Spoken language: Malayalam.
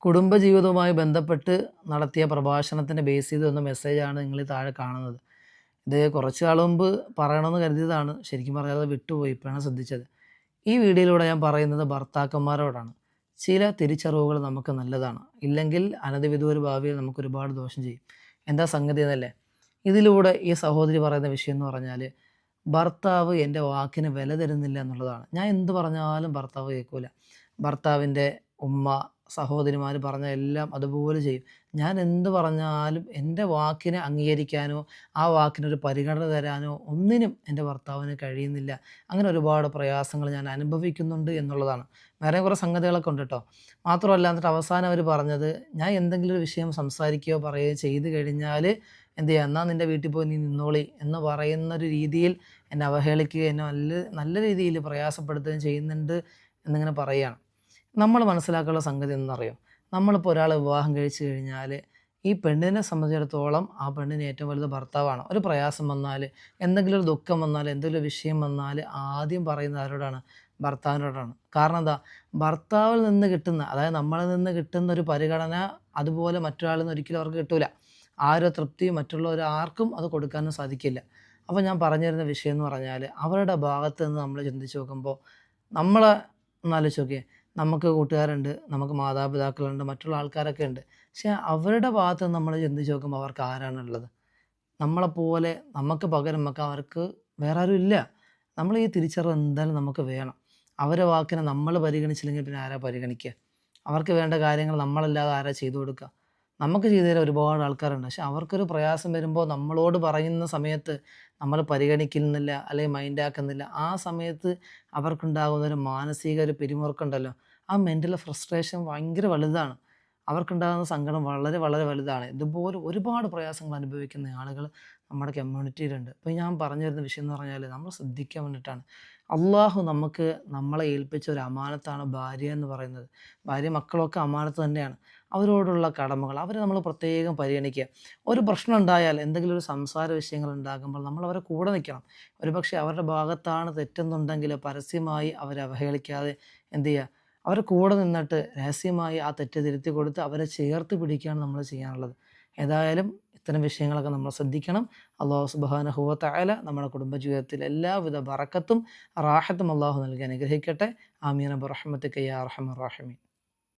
കുടുംബജീവിതവുമായി ബന്ധപ്പെട്ട് നടത്തിയ പ്രഭാഷണത്തിൻ്റെ ബേസ് ചെയ്ത് വന്ന മെസ്സേജാണ് നിങ്ങൾ ഈ താഴെ കാണുന്നത്. ഇത് കുറച്ച് നാൾ മുമ്പ് പറയണമെന്ന് കരുതിയതാണ്. ശരിക്കും പറഞ്ഞാൽ അത് വിട്ടുപോയി. ഇപ്പോഴാണ് ശ്രദ്ധിച്ചത്. ഈ വീഡിയോയിലൂടെ ഞാൻ പറയുന്നത് ഭർത്താക്കന്മാരോടാണ്. ചില തിരിച്ചറിവുകൾ നമുക്ക് നല്ലതാണ്. ഇല്ലെങ്കിൽ അനധിവിദൂര ഭാവിയിൽ നമുക്ക് ഒരുപാട് ദോഷം ചെയ്യും. എന്താ സംഗതി എന്നല്ലേ? ഇതിലൂടെ ഈ സഹോദരി പറയുന്ന വിഷയം എന്ന് പറഞ്ഞാൽ, ഭർത്താവ് എൻ്റെ വാക്കിന് വില തരുന്നില്ല എന്നുള്ളതാണ്. ഞാൻ എന്ത് പറഞ്ഞാലും ഭർത്താവ് കേൾക്കൂല. ഭർത്താവിൻ്റെ ഉമ്മ, സഹോദരിമാർ പറഞ്ഞ എല്ലാം അതുപോലെ ചെയ്യും. ഞാൻ എന്ത് പറഞ്ഞാലും എൻ്റെ വാക്കിനെ അംഗീകരിക്കാനോ ആ വാക്കിനൊരു പരിഗണന തരാനോ ഒന്നിനും എൻ്റെ ഭർത്താവിന് കഴിയുന്നില്ല. അങ്ങനെ ഒരുപാട് പ്രയാസങ്ങൾ ഞാൻ അനുഭവിക്കുന്നുണ്ട് എന്നുള്ളതാണ്. വേറെ കുറേ സംഗതികളൊക്കെ ഉണ്ട് കേട്ടോ. മാത്രമല്ല എന്നിട്ട് അവസാനം അവർ പറഞ്ഞത്, ഞാൻ എന്തെങ്കിലും ഒരു വിഷയം സംസാരിക്കുകയോ പറയുകയോ ചെയ്ത് കഴിഞ്ഞാൽ എന്ത് ചെയ്യുക, എന്നാൽ നിൻ്റെ വീട്ടിൽ പോയി നീ നിന്നോളി എന്ന് പറയുന്നൊരു രീതിയിൽ എന്നെ അവഹേളിക്കുകയും എന്നെ നല്ല നല്ല രീതിയിൽ പ്രയാസപ്പെടുത്തുകയും ചെയ്യുന്നുണ്ട് എന്നിങ്ങനെ പറയുകയാണ്. നമ്മൾ മനസ്സിലാക്കാനുള്ള സംഗതി എന്നറിയോ, നമ്മളിപ്പോൾ ഒരാളെ വിവാഹം കഴിച്ചു കഴിഞ്ഞാൽ ഈ പെണ്ണിനെ സംബന്ധിച്ചിടത്തോളം ആ പെണ്ണിന് ഏറ്റവും വലുത് ഭർത്താവാണ്. ഒരു പ്രയാസം വന്നാൽ, എന്തെങ്കിലും ഒരു ദുഃഖം വന്നാൽ, എന്തെങ്കിലും ഒരു വിഷയം വന്നാൽ ആദ്യം പറയുന്നത് ആരോടാണ്? ഭർത്താവിനോടാണ്. കാരണം എന്താ? ഭർത്താവിൽ നിന്ന് കിട്ടുന്ന, അതായത് നമ്മളിൽ നിന്ന് കിട്ടുന്ന ഒരു പരിഗണന അതുപോലെ മറ്റൊരാളിൽ നിന്ന് ഒരിക്കലും അവർക്ക് കിട്ടൂല. ആ ഒരു തൃപ്തി മറ്റുള്ളവർ ആർക്കും അത് കൊടുക്കാനും സാധിക്കില്ല. അപ്പോൾ ഞാൻ പറഞ്ഞു തരുന്ന വിഷയം എന്ന് പറഞ്ഞാൽ, അവരുടെ ഭാഗത്ത് നിന്ന് നമ്മൾ ചിന്തിച്ച് നോക്കുമ്പോൾ നമ്മളെ ഒന്നാലോചിച്ച് നോക്കിയേ. നമുക്ക് കൂട്ടുകാരുണ്ട്, നമുക്ക് മാതാപിതാക്കളുണ്ട്, മറ്റുള്ള ആൾക്കാരൊക്കെ ഉണ്ട്. പക്ഷേ അവരുടെ ഭാഗത്ത് നിന്ന് നമ്മൾ ചിന്തിച്ച് നോക്കുമ്പോൾ അവർക്ക് ആരാണുള്ളത്? നമ്മളെപ്പോലെ നമുക്ക് പകരം വെക്കാൻ അവർക്ക് വേറെ ആരും ഇല്ല. നമ്മൾ ഈ തിരിച്ചറിവ് എന്തായാലും നമുക്ക് വേണം. അവരെ വാക്കിനെ നമ്മൾ പരിഗണിച്ചില്ലെങ്കിൽ പിന്നെ ആരാ പരിഗണിക്കുക? അവർക്ക് വേണ്ട കാര്യങ്ങൾ നമ്മളല്ലാതെ ആരാ ചെയ്തു കൊടുക്കുക? നമുക്ക് ചെയ്തു തരാൻ ഒരുപാട് ആൾക്കാരുണ്ട്. പക്ഷെ അവർക്കൊരു പ്രയാസം വരുമ്പോൾ നമ്മളോട് പറയുന്ന സമയത്ത് നമ്മൾ പരിഗണിക്കുന്നില്ല, അല്ലെങ്കിൽ മൈൻഡാക്കുന്നില്ല. ആ സമയത്ത് അവർക്കുണ്ടാകുന്ന ഒരു മാനസിക ഒരു പിരിമുറുക്കമുണ്ടല്ലോ, ആ മെൻ്റൽ ഫ്രസ്ട്രേഷൻ ഭയങ്കര വലുതാണ്. അവർക്കുണ്ടാകുന്ന സങ്കടം വളരെ വളരെ വലുതാണ്. ഇതുപോലെ ഒരുപാട് പ്രയാസങ്ങൾ അനുഭവിക്കുന്ന ആളുകൾ നമ്മുടെ കമ്മ്യൂണിറ്റിയിലുണ്ട്. ഇപ്പോൾ ഞാൻ പറഞ്ഞു വരുന്ന വിഷയം എന്ന് പറഞ്ഞാൽ നമ്മൾ ശ്രദ്ധിക്കാൻ വേണ്ടിയിട്ടാണ്. അള്ളാഹു നമുക്ക് നമ്മളെ ഏൽപ്പിച്ച ഒരു അമാനത്താണ് ഭാര്യ എന്ന് പറയുന്നത്. ഭാര്യ മക്കളൊക്കെ അമാനത്ത് തന്നെയാണ്. അവരോടുള്ള കടമകൾ അവരെ നമ്മൾ പ്രത്യേകം പരിഗണിക്കുക. ഒരു പ്രശ്നം ഉണ്ടായാൽ, എന്തെങ്കിലും ഒരു സംസാര വിഷയങ്ങൾ ഉണ്ടാകുമ്പോൾ നമ്മൾ അവരെ കൂടെ നിൽക്കണം. ഒരുപക്ഷെ അവരുടെ ഭാഗത്താണ് തെറ്റെന്നുണ്ടെങ്കിൽ പരസ്യമായി അവരെ അവഹേളിക്കാതെ എന്ത് ചെയ്യുക, അവരുടെ കൂടെ നിന്നിട്ട് രഹസ്യമായി ആ തെറ്റ് തിരുത്തി കൊടുത്ത് അവരെ ചേർത്ത് പിടിക്കുകയാണ് നമ്മൾ ചെയ്യാനുള്ളത്. ഏതായാലും ഇത്തരം വിഷയങ്ങളൊക്കെ നമ്മൾ ശ്രദ്ധിക്കണം. അല്ലാഹു സുബ്ഹാനഹു വ തആല നമ്മുടെ കുടുംബജീവിതത്തിൽ എല്ലാവിധ ബറക്കത്തും റാഹത്തും അല്ലാഹു നൽകി അനുഗ്രഹിക്കട്ടെ. ആമീൻ ബിറഹ്മതിക യാ അർഹമർ റഹീമീൻ.